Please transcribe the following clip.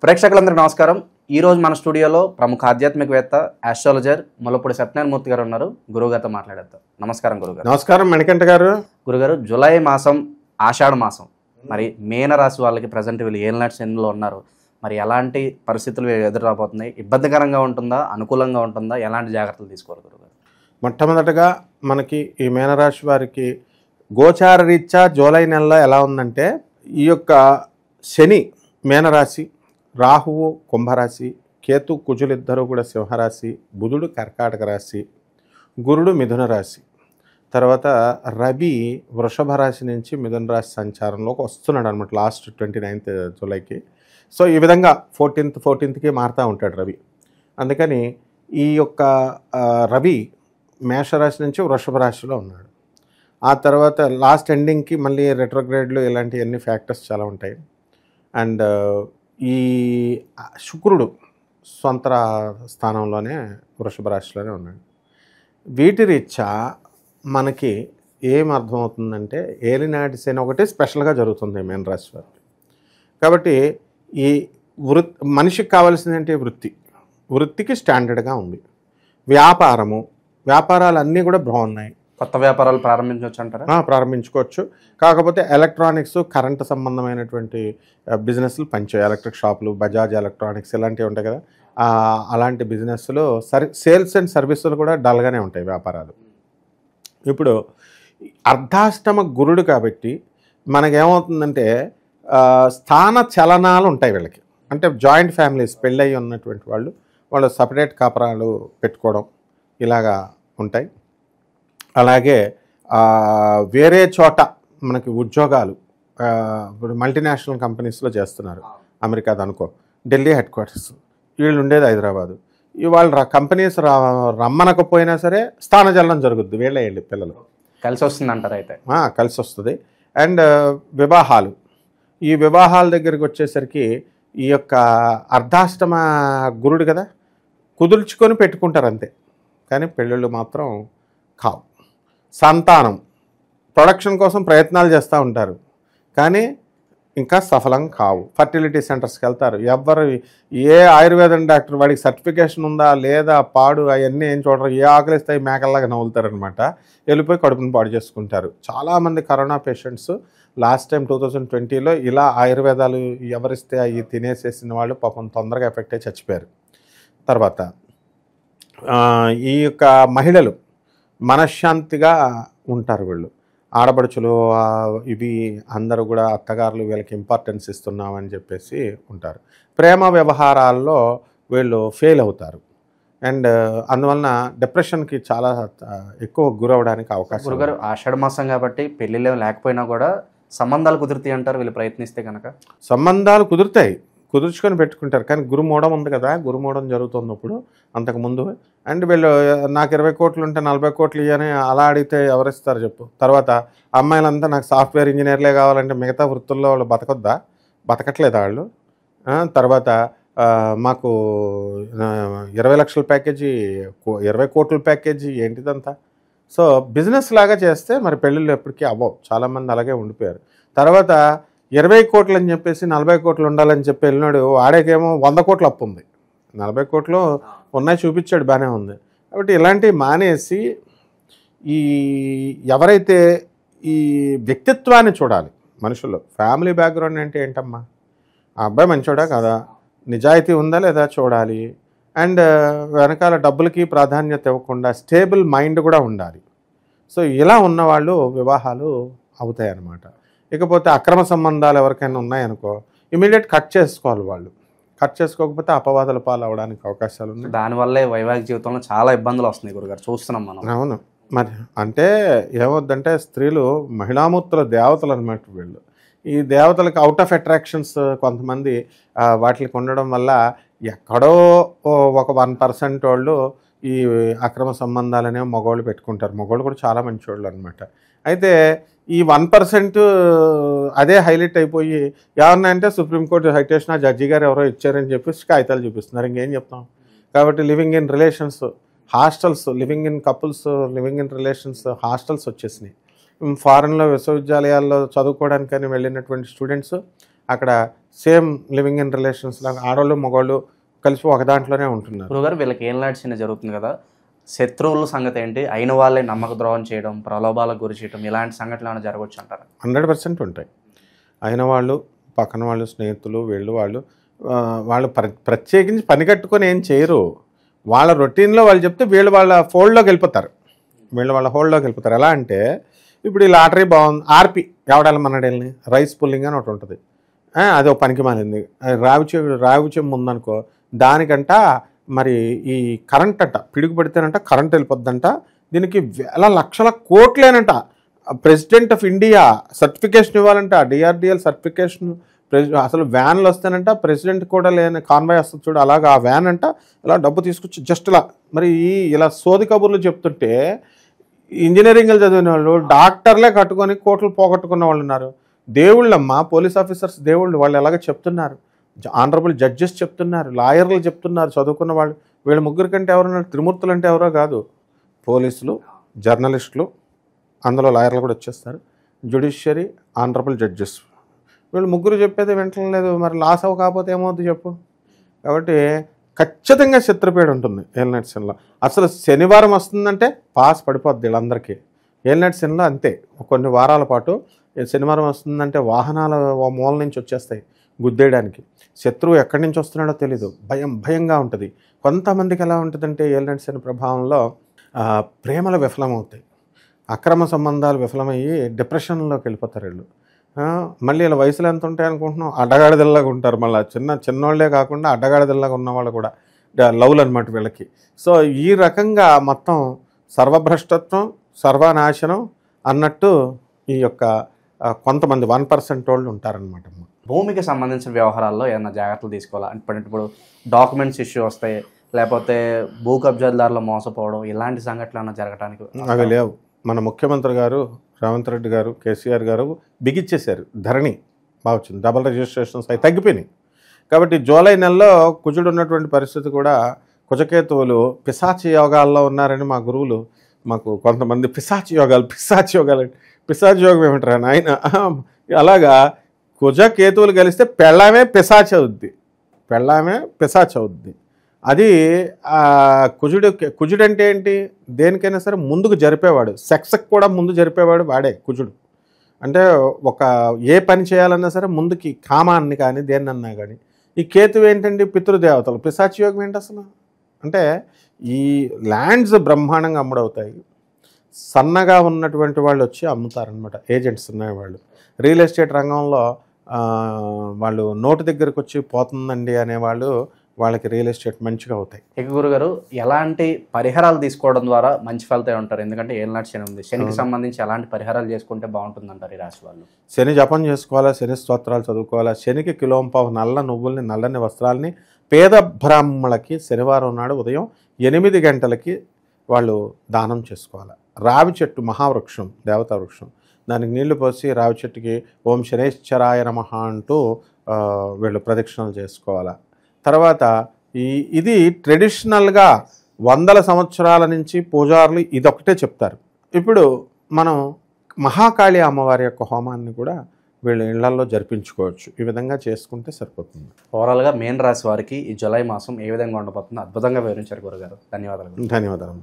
ప్రేక్షకులందరికీ నమస్కారం. ఈ రోజు మన స్టూడియోలో ప్రముఖ ఆధ్యాత్మికవేత్త ఆస్ట్రాలజర్ ముల్లపూడి సత్యనారాయణమూర్తి గారు ఉన్నారు. గురువుగారితో మాట్లాడేద్దాం. నమస్కారం గురుగారు. నమస్కారం మణికంఠ గారు. గురుగారు, జూలై మాసం ఆషాఢ మాసం, మరి మీనరాశి వాళ్ళకి ప్రజెంట్ వీళ్ళు ఏలినాటి శనిలో ఉన్నారు. మరి ఎలాంటి పరిస్థితులు ఎదురు రాబోతున్నాయి? ఇబ్బందికరంగా ఉంటుందా, అనుకూలంగా ఉంటుందా? ఎలాంటి జాగ్రత్తలు తీసుకోవాలి గురుగారు? మొట్టమొదటగా మనకి ఈ మీనరాశి వారికి గోచార రీత్యా జూలై నెలలో ఎలా ఉందంటే, ఈ యొక్క శని మీనరాశి, రాహువు కుంభరాశి, కేతు కుజులిద్దరూ కూడా సింహరాశి, బుధుడు కర్కాటక రాశి, గురుడు మిథున రాశి, తర్వాత రవి వృషభ రాశి నుంచి మిథున రాశి సంచారంలోకి వస్తున్నాడు అనమాట లాస్ట్ 29th జూలైకి. సో ఈ విధంగా 14th మారుతూ ఉంటాడు రవి. అందుకని ఈ యొక్క రవి మేషరాశి నుంచి వృషభ రాశిలో ఉన్నాడు. ఆ తర్వాత లాస్ట్ ఎండింగ్కి మళ్ళీ రెట్రోగ్రేడ్లు ఇలాంటివన్నీ ఫ్యాక్టర్స్ చాలా ఉంటాయి. అండ్ ఈ శుక్రుడు సొంత స్థానంలోనే వృషభ రాశిలోనే ఉన్నాడు. వీటి రీత్యా మనకి ఏం అర్థమవుతుందంటే, ఏలినాటి శని ఒకటి స్పెషల్గా జరుగుతుంది మీన రాశి వారికి. కాబట్టి ఈ మనిషికి కావాల్సింది ఏంటి? వృత్తికి స్టాండర్డ్గా ఉంది. వ్యాపారాలు అన్నీ కూడా బాగున్నాయి. కొత్త వ్యాపారాలు ప్రారంభించవచ్చు అంటారా? ప్రారంభించుకోవచ్చు. కాకపోతే ఎలక్ట్రానిక్స్, కరెంటు సంబంధమైనటువంటి బిజినెస్లు పనిచేయాలి. ఎలక్ట్రిక్ షాపులు, బజాజ్ ఎలక్ట్రానిక్స్ ఇలాంటివి ఉంటాయి కదా, అలాంటి బిజినెస్లు, సేల్స్ అండ్ సర్వీసులు కూడా డల్గానే ఉంటాయి వ్యాపారాలు. ఇప్పుడు అర్ధాష్టమ గురుడు కాబట్టి మనకేమవుతుందంటే, స్థాన చలనాలు ఉంటాయి వీళ్ళకి. అంటే జాయింట్ ఫ్యామిలీస్, పెళ్ళయి ఉన్నటువంటి వాళ్ళు సపరేట్ కాపురాలు పెట్టుకోవడం ఇలాగా ఉంటాయి. అలాగే వేరే చోట మనకి ఉద్యోగాలు, ఇప్పుడు మల్టీనేషనల్ కంపెనీస్లో చేస్తున్నారు. అమెరికాది అనుకో, ఢిల్లీ హెడ్ క్వార్టర్స్, వీళ్ళు ఉండేది హైదరాబాదు. ఇవాళ కంపెనీస్ రమ్మనకపోయినా సరే స్థానచలనం జరుగుద్ది. వీళ్ళే పిల్లలు కలిసి వస్తుంది అంటారు. అయితే కలిసి వస్తుంది. అండ్ ఈ వివాహాల దగ్గరికి వచ్చేసరికి ఈ యొక్క అర్ధాష్టమ గురుడు కదా, కుదుర్చుకొని పెట్టుకుంటారు అంతే, కానీ పెళ్ళిళ్ళు మాత్రం కావు. సంతానం ప్రొడక్షన్ కోసం ప్రయత్నాలు చేస్తూ ఉంటారు, కానీ ఇంకా సఫలం కావు. ఫర్టిలిటీ సెంటర్స్కి వెళ్తారు. ఏ ఆయుర్వేదం డాక్టర్ వాడికి సర్టిఫికేషన్ ఉందా లేదా పాడు అవన్నీ ఏం చూడరు. ఏ ఆకలిస్తాయి మేకల్లాగా నవ్వులుతారనమాట. వెళ్ళిపోయి కడుపును పాడు చేసుకుంటారు. చాలామంది కరోనా పేషెంట్స్ లాస్ట్ టైం 2020లో ఇలా ఆయుర్వేదాలు ఎవరిస్తే అవి తినేసేసిన వాళ్ళు పాపం తొందరగా ఎఫెక్ట్ అయ్యి చచ్చిపోయారు. తర్వాత ఈ యొక్క మహిళలు మనశ్శాంతిగా ఉంటారు. వీళ్ళు ఆడపడుచులు ఇవి అందరూ కూడా అత్తగారులు వీళ్ళకి ఇంపార్టెన్స్ ఇస్తున్నామని చెప్పేసి ఉంటారు. ప్రేమ వ్యవహారాల్లో వీళ్ళు ఫెయిల్ అవుతారు. అండ్ అందువలన డిప్రెషన్కి చాలా ఎక్కువ గురవడానికి అవకాశం. గురుగారు, ఆషాఢ మాసం కాబట్టి పెళ్ళిళ్ళు లేకపోయినా కూడా సంబంధాలు కుదురుతాయి అంటారు వీళ్ళు ప్రయత్నిస్తే కనుక? సంబంధాలు కుదురుతాయి, కుదుర్చుకొని పెట్టుకుంటారు. కానీ గురుమూఢం ఉంది కదా, గురుమూఢం జరుగుతున్నప్పుడు అంతకుముందు అండ్ వీళ్ళు నాకు 20 కోట్లు ఉంటే 40 కోట్లు ఇవ్వని అలా అడిగితే ఎవరిస్తారు చెప్పు? తర్వాత అమ్మాయిలంతా నాకు సాఫ్ట్వేర్ ఇంజనీర్లే కావాలంటే మిగతా వృత్తుల్లో వాళ్ళు బతకట్లేదా వాళ్ళు? తర్వాత మాకు 20 లక్షల ప్యాకేజీ, 20 కోట్ల ప్యాకేజీ ఏంటిదంతా? సో బిజినెస్ లాగా చేస్తే మరి పెళ్ళిళ్ళు ఎప్పటికీ అవ్వవు. చాలామంది అలాగే ఉండిపోయారు. తర్వాత 20 కోట్లు అని చెప్పేసి 40 కోట్లు ఉండాలని చెప్పి వెళ్ళినాడు, వాడేకేమో 100 కోట్లు అప్పు ఉంది. 40 కోట్లు ఉన్నాయి చూపించాడు, బాగానే ఉంది. కాబట్టి ఇలాంటివి మానేసి ఎవరైతే ఈ వ్యక్తిత్వాన్ని చూడాలి మనుషుల్లో. ఫ్యామిలీ బ్యాక్గ్రౌండ్ అంటే ఏంటమ్మా, ఆ అబ్బాయి మంచోడా కదా, నిజాయితీ ఉందా లేదా చూడాలి. అండ్ వెనకాల డబ్బులకి ప్రాధాన్యత ఇవ్వకుండా స్టేబుల్ మైండ్ కూడా ఉండాలి. సో ఇలా ఉన్నవాళ్ళు వివాహాలు అవుతాయి అన్నమాట. ఇకపోతే అక్రమ సంబంధాలు ఎవరికైనా ఉన్నాయనుకో, ఇమీడియట్ కట్ చేసుకోవాలి. వాళ్ళు కట్ చేసుకోకపోతే అపవాదాల పాలు అవడానికి అవకాశాలు ఉన్నాయి. దానివల్లే వైవాహిక జీవితంలో చాలా ఇబ్బందులు వస్తున్నాయి గురుగారు, చూస్తున్నాం మనం. అవును, మరి అంటే ఏమవుద్దంటే, స్త్రీలు మహిళామూర్తుల దేవతలు అనమాట వీళ్ళు. ఈ దేవతలకు అవుట్ ఆఫ్ అట్రాక్షన్స్ కొంతమంది వాటికి ఉండడం వల్ల ఎక్కడో ఒక 1% వాళ్ళు ఈ అక్రమ సంబంధాలనే మగవాళ్ళు పెట్టుకుంటారు. మగవాళ్ళు కూడా చాలా మంచివాళ్ళు అనమాట. అయితే ఈ 1% అదే హైలైట్ అయిపోయి ఎవరన్నా అంటే సుప్రీంకోర్టు హైటేషన్ ఆ జడ్జి గారు ఎవరో ఇచ్చారని చెప్పేసి కాగితాలు చూపిస్తున్నారు. ఇంకేం చెప్తాం? కాబట్టి living in relations, hostels, living in couples, living in relations hostels వచ్చేసినాయి. ఫారెన్లో విశ్వవిద్యాలయాల్లో చదువుకోవడానికని వెళ్ళినటువంటి స్టూడెంట్స్ అక్కడ సేమ్ లివింగ్ ఇన్ రిలేషన్స్ లాగా ఆడవాళ్ళు మగవాళ్ళు కలిసి ఒక దాంట్లోనే ఉంటున్నారు. గురుగారు వీళ్ళకి ఏలినాటి శని జరుగుతుంది కదా, శత్రువుల సంగతి ఏంటి? అయిన వాళ్ళే నమ్మక ద్రోహం చేయడం, ప్రలోభాలకు గురి చేయడం, ఇలాంటి సంఘటనలు ఏమైనా జరగవచ్చు అంటారా? 100% ఉంటాయి. అయిన వాళ్ళు, పక్కన వాళ్ళు, స్నేహితులు, వాళ్ళు ప్రత్యేకించి పని కట్టుకొని ఏం చేయరు. వాళ్ళ రొటీన్లో వాళ్ళు చెప్తే వీళ్ళు వాళ్ళ హోల్డ్లోకి వెళ్ళిపోతారు. ఎలా అంటే ఇప్పుడు ఈ లాటరీ బాగుంది, ఆర్పి ఎవడాలి మనడేళ్ళని రైస్ పుల్లింగ్ అని ఒకటి ఉంటుంది, అది ఒక పనికి మాలింది. రావి చెంబు ఉందనుకో, దానికంట మరి ఈ కరెంట్ అంట పిడుగు పడితేనంట కరెంట్ వెళ్ళిపోద్దంట. దీనికి వేల లక్షల కోట్లేనంట. ప్రెసిడెంట్ ఆఫ్ ఇండియా సర్టిఫికేషన్ ఇవ్వాలంట, డిఆర్డిఎల్ సర్టిఫికేషన్. అసలు వ్యాన్లు వస్తేనంట ప్రెసిడెంట్ కూడా లేని కాన్వాయ్ వస్తుంది చూడు, అలాగా ఆ వ్యాన్ అంట ఇలా డబ్బు తీసుకొచ్చి జస్ట్ మరి ఇలా సోది కబుర్లు చెప్తుంటే ఇంజనీరింగ్లు చదివిన వాళ్ళు డాక్టర్లే కట్టుకొని కోట్లు పోగొట్టుకున్న వాళ్ళు ఉన్నారు. దేవుళ్ళమ్మా, పోలీస్ ఆఫీసర్స్ దేవుళ్ళు, వాళ్ళు ఎలాగ చెప్తున్నారు, ఆనరబుల్ జడ్జెస్ చెప్తున్నారు, లాయర్లు చెప్తున్నారు, చదువుకున్న వాళ్ళు. వీళ్ళ ముగ్గురు కంటే ఎవరున్నారు? త్రిమూర్తులు అంటే ఎవరో కాదు, పోలీసులు, జర్నలిస్టులు, అందులో లాయర్లు కూడా వచ్చేస్తారు, జ్యుడిషియరీ, ఆనరబుల్ జడ్జెస్. వీళ్ళు ముగ్గురు చెప్పేది వింటలేదు. మరి లాస్ అవ్వ కాకపోతే ఏమవుద్ది చెప్పు. కాబట్టి ఖచ్చితంగా శత్రుపేడ ఉంటుంది ఏలినాటి శనిలో. అసలు శనివారం వస్తుందంటే పాస్ పడిపోద్ది వీళ్ళందరికీ. ఏలినాటి శనిలో అంతే, కొన్ని వారాల పాటు శనివారం వస్తుందంటే వాహనాల మూల నుంచి వచ్చేస్తాయి గుద్దేయడానికి. శత్రువు ఎక్కడి నుంచి వస్తున్నాడో తెలీదు, భయంగా ఉంటుంది. కొంతమందికి ఎలా ఉంటుందంటే ఏలినాటి శని ప్రభావంలో ప్రేమలు విఫలమవుతాయి, అక్రమ సంబంధాలు విఫలమయ్యి డిప్రెషన్లోకి వెళ్ళిపోతారు వీళ్ళు. మళ్ళీ ఇలా వయసులో ఎంత ఉంటాయి అనుకుంటున్నాం, అడ్డగాడిదల్లాగా ఉంటారు. మళ్ళీ చిన్నోళ్లే కాకుండా అడ్డగాడిదల్లాగా ఉన్న వాళ్ళు కూడా లవ్లు అనమాట వీళ్ళకి. సో ఈ రకంగా మొత్తం సర్వభ్రష్టత్వం, సర్వనాశనం అన్నట్టు ఈ యొక్క కొంతమంది 1% వాళ్ళు ఉంటారనమాట. భూమికి సంబంధించిన వ్యవహారాల్లో ఏమైనా జాగ్రత్తలు తీసుకోవాలా? అంటే ఇప్పుడు డాక్యుమెంట్స్ ఇష్యూ వస్తాయి, లేకపోతే భూ కబ్జాదారులు మోసపోవడం, ఇలాంటి సంఘటనలు ఏమైనా జరగడానికి అవి లేవు. మన ముఖ్యమంత్రి గారు రేవంత్ రెడ్డి గారు, కేసీఆర్ గారు బిగిచ్చేశారు. ధరణి బాగా వచ్చింది, డబుల్ రిజిస్ట్రేషన్స్ అవి తగ్గిపోయినాయి. కాబట్టి జూలై నెలలో కుజుడు ఉన్నటువంటి పరిస్థితి కూడా, కుజకేతువులు పిశాచి యోగాల్లో ఉన్నారని మా గురువులు మాకు కొంతమంది పిశాచి యోగాలు పిశాచి యోగం ఏమంటారు ఆయన. అలాగా కుజకేతువులు కలిస్తే పెళ్ళామే పిశాచి అవుద్ది. అది కుజుడు అంటే ఏంటి? దేనికైనా సరే ముందుకు జరిపేవాడు, సెక్స్కి కూడా ముందు జరిపేవాడు వాడే కుజుడు. అంటే ఏ పని చేయాలన్నా సరే ముందుకి, కామాన్ని కానీ దేన్నన్నా కానీ. ఈ కేతువు ఏంటండి? పితృదేవతలు. పిశాచి యోగం ఏంటి అసలు అంటే ఈ ల్యాండ్స్ బ్రహ్మాండంగా అమ్ముడవుతాయి. సన్నగా ఉన్నటువంటి వాళ్ళు వచ్చి అమ్ముతారనమాట, ఏజెంట్స్ ఉన్నవాళ్ళు. రియల్ ఎస్టేట్ రంగంలో వాళ్ళు నోటు దగ్గరకు వచ్చి పోతుందండి అనేవాళ్ళు, వాళ్ళకి రియల్ ఎస్టేట్ మంచిగా అవుతాయి. ఇక గురుగారు ఎలాంటి పరిహారాలు తీసుకోవడం ద్వారా మంచి ఫలితాలు ఉంటారు? ఎందుకంటే ఏలినాటి శని ఉంది, శనికి సంబంధించి ఎలాంటి పరిహారాలు చేసుకుంటే బాగుంటుంది అంటారు ఈ రాశి వాళ్ళు? శని జపం చేసుకోవాలా, శని స్తోత్రాలు చదువుకోవాలా, శనికి కిలోంపావు నల్ల నువ్వుల్ని, నల్లని వస్త్రాలని పేద బ్రాహ్మణులకి శనివారం నాడు ఉదయం 8 గంటలకి వాళ్ళు దానం చేసుకోవాలి. రావి చెట్టు మహావృక్షం, దేవతా వృక్షం, దానికి నీళ్లు పోసి రావి చెట్టుకి ఓం శనేశ్వరాయ నమః అంటూ వీళ్ళు ప్రదక్షిణలు చేసుకోవాలి. తర్వాత ఇది ట్రెడిషనల్గా 100 సంవత్సరాల నుంచి పూజారులు ఇదొకటే చెప్తారు. ఇప్పుడు మనం మహాకాళి అమ్మవారి యొక్క హోమాన్ని కూడా వీళ్ళ ఇళ్లలో జరిపించుకోవచ్చు. ఈ విధంగా చేసుకుంటే సరిపోతుంది. ఓవరాల్గా మీన రాశి వారికి ఈ జూలై మాసం ఏ విధంగా ఉండబోతుందో అద్భుతంగా వివరించారు గురుగారు. ధన్యవాదాలు. ధన్యవాదాలు.